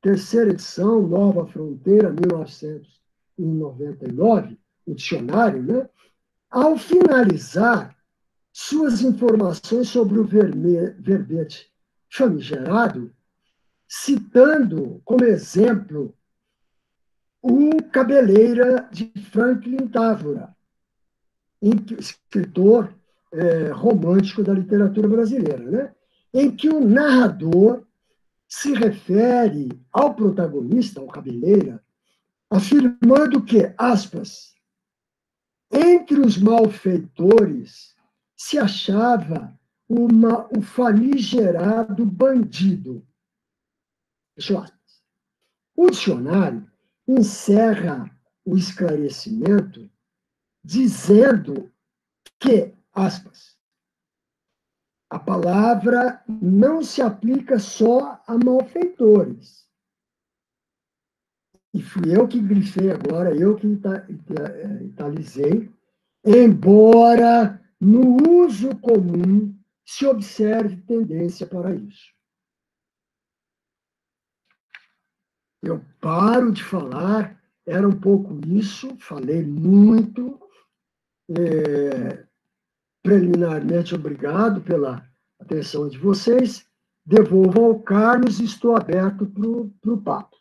terceira edição, Nova Fronteira, 1999, o dicionário, né? Ao finalizar suas informações sobre o verbete famigerado, citando como exemplo o Cabeleira de Franklin Távora, escritor romântico da literatura brasileira, né? Em que o narrador se refere ao protagonista, ao Cabeleira, afirmando que, aspas, entre os malfeitores se achava o famigerado bandido. O dicionário encerra o esclarecimento dizendo que, aspas, a palavra não se aplica só a malfeitores. E fui eu que grifei agora, eu que italizei, embora no uso comum se observe tendência para isso. Eu paro de falar, era um pouco isso, falei muito. Preliminarmente, obrigado pela atenção de vocês. Devolvo ao Carlos e estou aberto para o papo.